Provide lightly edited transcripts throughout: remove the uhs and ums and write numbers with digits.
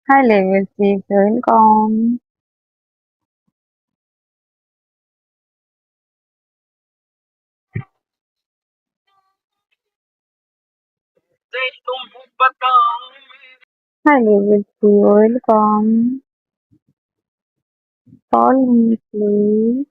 Hi, level 6, welcome. Hi, level 3, welcome. Call me, please.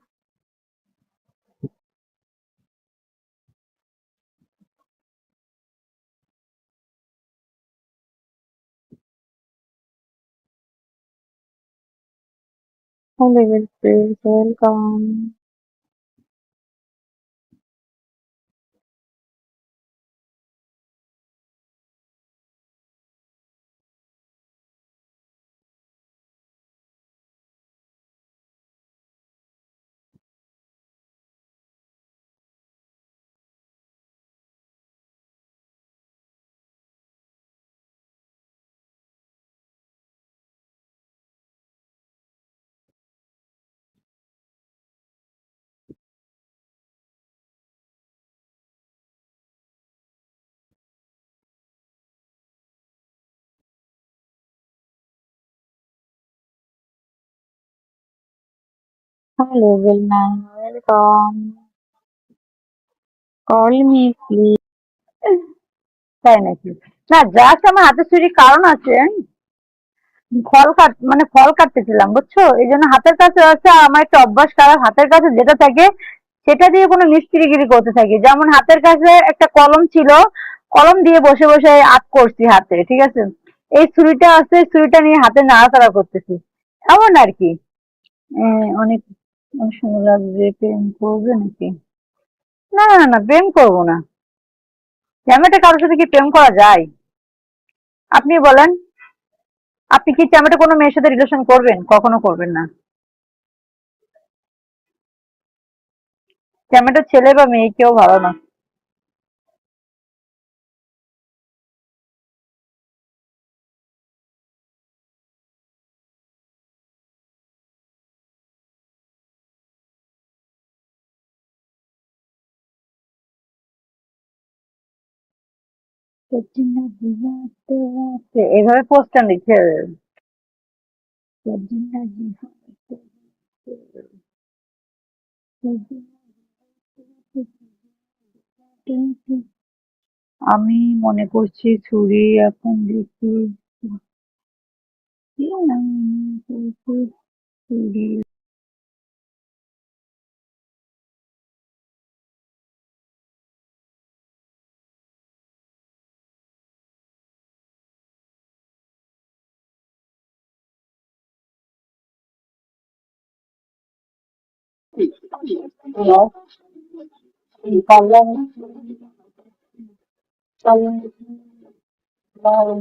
Hi, level 6, welcome. Hi, level 9, welcome. Call me, please. তাই নাকি? না, just আমার হাতে চুরির কারণ আছে। ফল কাটতেছিলাম, বুঝছো? এই জন্য হাতের কাছে আছে। আমার একটা অভ্যাস খারাপ, হাতের কাছে যেটা থাকে সেটা দিয়ে কোনো মিস্ত্রিগিরি করতে থাকি। যেমন হাতের কাছে একটা কলম ছিল, কলম দিয়ে বসে বসে আর্ট করছি হাতে, ঠিক আছে? এই ছুরিটা আছে, ছুরিটা নিয়ে হাতে নাড়াচাড়া করতেছি, এমন আর কি। অনেক অনেক সুন্দর লাগছে। প্রেম করবে নাকি? না না না, প্রেম করবো না। ট্যামেটো কারোর সাথে কি প্রেম করা যায়? আপনি বলেন, আপনি কি ট্যামেটো কোনো মেয়ের সাথে রিলেশন করবেন? কখনো করবেন না। ট্যামেটো ছেলে বা মেয়ে কেউ ভালো না। এভাবে পোস্টার লিখে আমি মনে করছি ছুরি এখন দেখি। ছুরি। পারলাম, পারলাম।